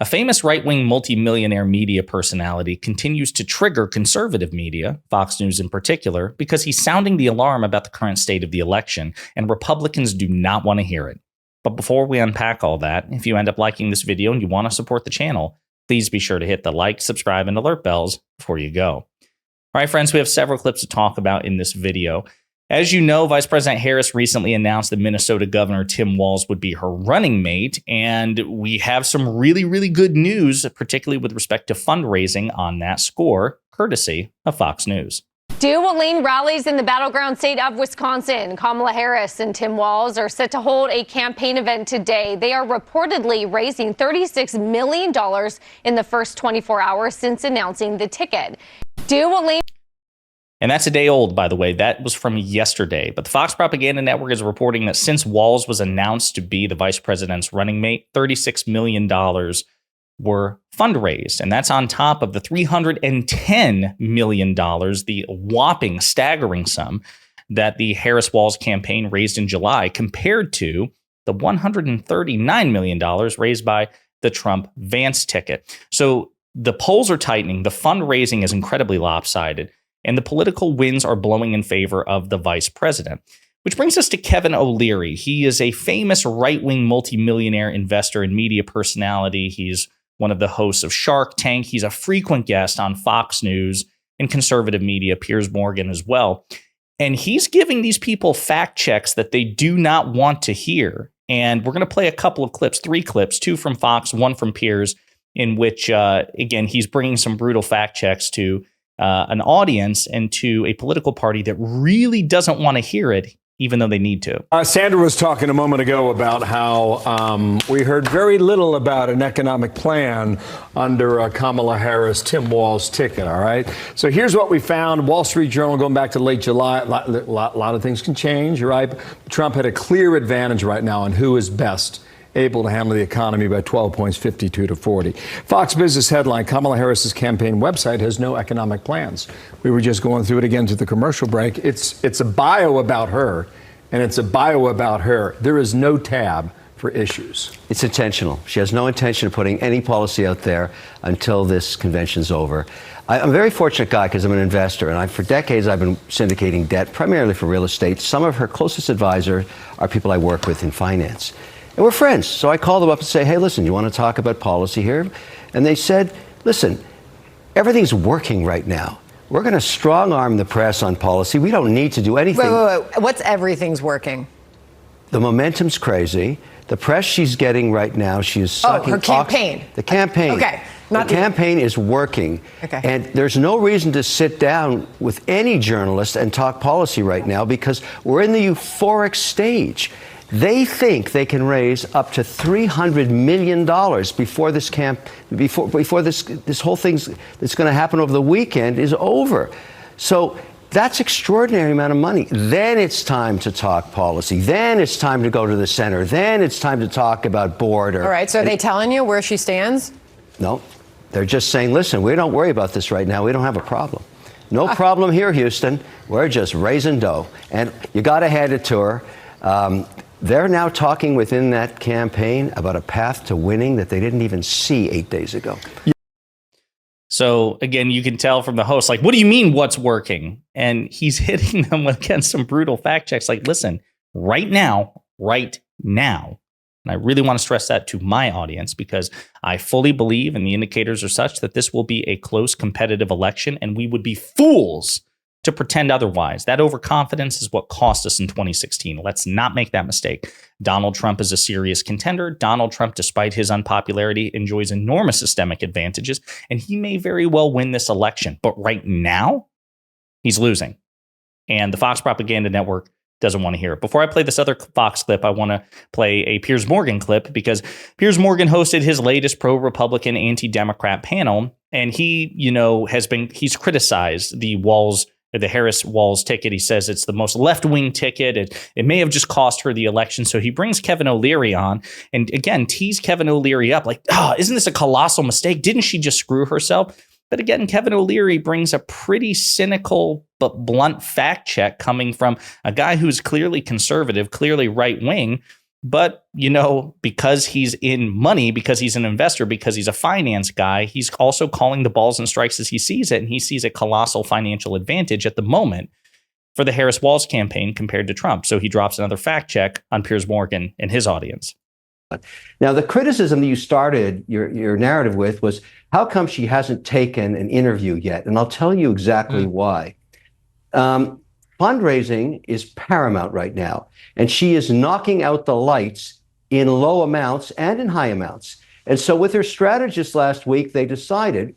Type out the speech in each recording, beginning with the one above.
A famous right-wing multimillionaire media personality continues to trigger conservative media, Fox News in particular, because he's sounding the alarm about the current state of the election, and Republicans do not want to hear it. But before we unpack all that, if you end up liking this video and you want to support the channel, please be sure to hit the like, subscribe, and alert bells before you go. All right, friends, we have several clips to talk about in this video. As you know, Vice President Harris recently announced that Minnesota Governor Tim Walz would be her running mate, and we have some really good news, particularly with respect to fundraising on that score, courtesy of Fox News. Two will lead rallies in the battleground state of Wisconsin. Kamala Harris and Tim Walz are set to hold a campaign event today. They are reportedly raising $36 million in the first 24 hours since announcing the ticket. Two will lead. And that's a day old, by the way. That was from yesterday. But the Fox Propaganda Network is reporting that since Walz was announced to be the vice president's running mate, $36 million were fundraised. And that's on top of the $310 million, the whopping, staggering sum that the Harris-Walz campaign raised in July, compared to the $139 million raised by the Trump-Vance ticket. So the polls are tightening. The fundraising is incredibly lopsided. And the political winds are blowing in favor of the vice president. Which brings us to Kevin O'Leary. He is a famous right-wing multimillionaire investor and media personality. He's one of the hosts of Shark Tank. He's a frequent guest on Fox News and conservative media, Piers Morgan as well. And he's giving these people fact checks that they do not want to hear. And we're going to play a couple of clips, 3 clips, 2 from Fox, 1 from Piers, in which, again, he's bringing some brutal fact checks to an audience and to a political party that really doesn't want to hear it, even though they need to. Sandra was talking a moment ago about how we heard very little about an economic plan under Kamala Harris, Tim Walz ticket. All right. So here's what we found. Wall Street Journal going back to late July. A lot of things can change. Right. Trump had a clear advantage right now on who is best able to handle the economy by 12 points, 52 to 40. Fox Business headline, Kamala Harris's campaign website has no economic plans. We were just going through it again to the commercial break. It's a bio about her, and it's a bio about her. There is no tab for issues. It's intentional. She has no intention of putting any policy out there until this convention's over. I'm a very fortunate guy because I'm an investor, and for decades I've been syndicating debt, primarily for real estate. Some of her closest advisors are people I work with in finance. And we're friends. So I called them up and say, hey, listen, you want to talk about policy here? And they said, listen, everything's working right now. We're going to strong arm the press on policy. We don't need to do anything. Wait. What's everything's working? The momentum's crazy. The press she's getting right now, she is sucking. Her campaign. The campaign. Okay. The campaign is working. Okay. And there's no reason to sit down with any journalist and talk policy right now because we're in the euphoric stage. They think they can raise up to $300 million before this whole thing that's going to happen over the weekend is over. So that's extraordinary amount of money. Then it's time to talk policy. Then it's time to go to the center. Then it's time to talk about border. All right. So are they telling you where she stands? No, they're just saying, listen, we don't worry about this right now. We don't have a problem. No problem here, Houston. We're just raising dough. And you got to hand it to her. They're now talking within that campaign about a path to winning that they didn't even see 8 days ago. So, again, you can tell from the host, like, what do you mean what's working? And he's hitting them against some brutal fact checks. Like, listen, right now, and I really want to stress that to my audience because I fully believe, and the indicators are such, that this will be a close competitive election, and we would be fools to pretend otherwise. That overconfidence is what cost us in 2016. Let's not make that mistake. Donald Trump is a serious contender. Donald Trump, despite his unpopularity, enjoys enormous systemic advantages, and he may very well win this election. But right now, he's losing. And the Fox Propaganda Network doesn't want to hear it. Before I play this other Fox clip, I want to play a Piers Morgan clip because Piers Morgan hosted his latest pro-Republican, anti-Democrat panel, and he, he's criticized the Harris-Walz ticket. He says it's the most left-wing ticket. It may have just cost her the election. So he brings Kevin O'Leary on and, again, tease Kevin O'Leary up like, isn't this a colossal mistake? Didn't she just screw herself? But again, Kevin O'Leary brings a pretty cynical but blunt fact check coming from a guy who's clearly conservative, clearly right-wing, But, because he's in money, because he's an investor, because he's a finance guy, he's also calling the balls and strikes as he sees it. And he sees a colossal financial advantage at the moment for the Harris-Walz campaign compared to Trump. So he drops another fact check on Piers Morgan and his audience. Now, the criticism that you started your narrative with was, how come she hasn't taken an interview yet? And I'll tell you exactly why. Fundraising is paramount right now, and she is knocking out the lights in low amounts and in high amounts. And so with her strategists last week, they decided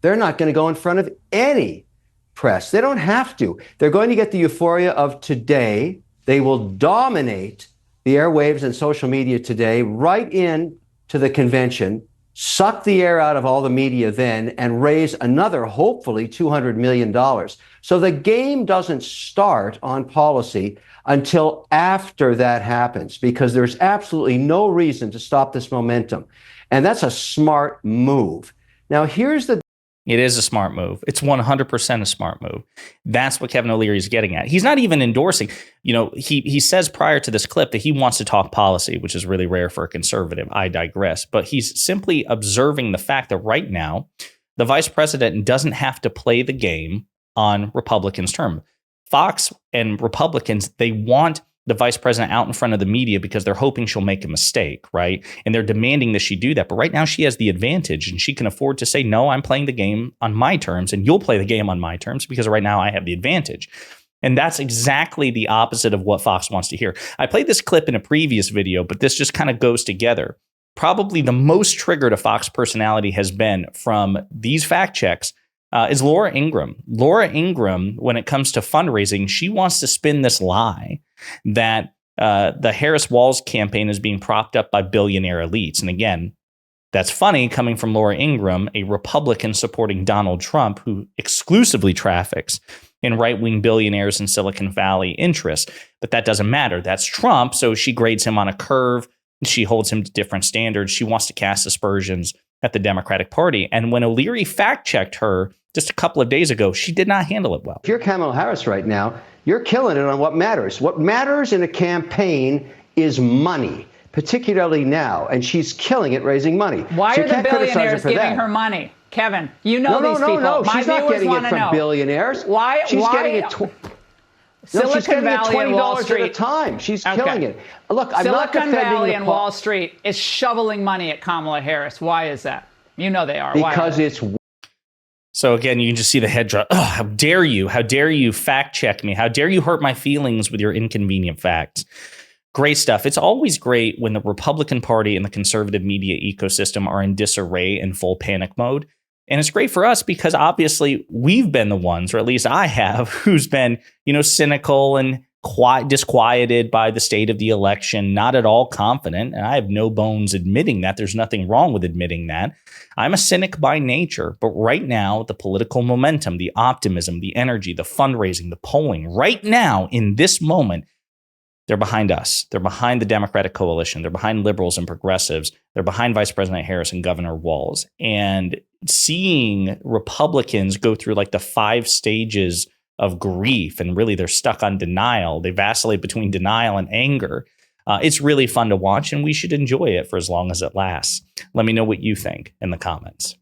they're not going to go in front of any press. They don't have to. They're going to get the euphoria of today. They will dominate the airwaves and social media today, right in to the convention, suck the air out of all the media then, and raise another, hopefully, $200 million. So the game doesn't start on policy until after that happens, because there's absolutely no reason to stop this momentum. And that's a smart move. Now, It is a smart move. It's 100% a smart move. That's what Kevin O'Leary is getting at. He's not even endorsing. He says prior to this clip that he wants to talk policy, which is really rare for a conservative. I digress. But he's simply observing the fact that right now, the vice president doesn't have to play the game on Republicans' term. Fox and Republicans, they want the vice president out in front of the media because they're hoping she'll make a mistake, right? And they're demanding that she do that. But right now she has the advantage, and she can afford to say, no, I'm playing the game on my terms, and you'll play the game on my terms because right now I have the advantage. And that's exactly the opposite of what Fox wants to hear. I played this clip in a previous video, but this just kind of goes together. Probably the most triggered a Fox personality has been from these fact checks is Laura Ingram. Laura Ingram, when it comes to fundraising, she wants to spin this lie that the Harris-Walz campaign is being propped up by billionaire elites. And again, that's funny coming from Laura Ingram, a Republican supporting Donald Trump, who exclusively traffics in right-wing billionaires and Silicon Valley interests. But that doesn't matter. That's Trump. So she grades him on a curve. She holds him to different standards. She wants to cast aspersions at the Democratic Party. And when O'Leary fact-checked her just a couple of days ago, she did not handle it well. if you're Kamala Harris right now, you're killing it on what matters. What matters in a campaign is money, particularly now. And she's killing it raising money. Why So are you the can't criticize her billionaires for giving that. her money? Kevin, you know these people. No. My She's not viewers getting want it to from know. billionaires. Why? She's getting it. Silicon she's getting Valley it and Wall $20 Street at a time. She's Okay. killing it. Look, I'm not Silicon defending Valley the and Wall Street is shoveling money at Kamala Harris. Why is that? You know they are. Why because are they? it's So again, you can just see the head drop. Oh, how dare you? How dare you fact check me? How dare you hurt my feelings with your inconvenient facts? Great stuff. It's always great when the Republican Party and the conservative media ecosystem are in disarray and full panic mode. And it's great for us because obviously we've been the ones, or at least I have, who's been, cynical and disquieted by the state of the election, not at all confident. And I have no bones admitting that. There's nothing wrong with admitting that. I'm a cynic by nature. But right now, the political momentum, the optimism, the energy, the fundraising, the polling, right now, in this moment, they're behind us. They're behind the Democratic coalition. They're behind liberals and progressives. They're behind Vice President Harris and Governor Walz. And seeing Republicans go through like the 5 stages of grief, and really they're stuck on denial. They vacillate between denial and anger. It's really fun to watch, and we should enjoy it for as long as it lasts. Let me know what you think in the comments.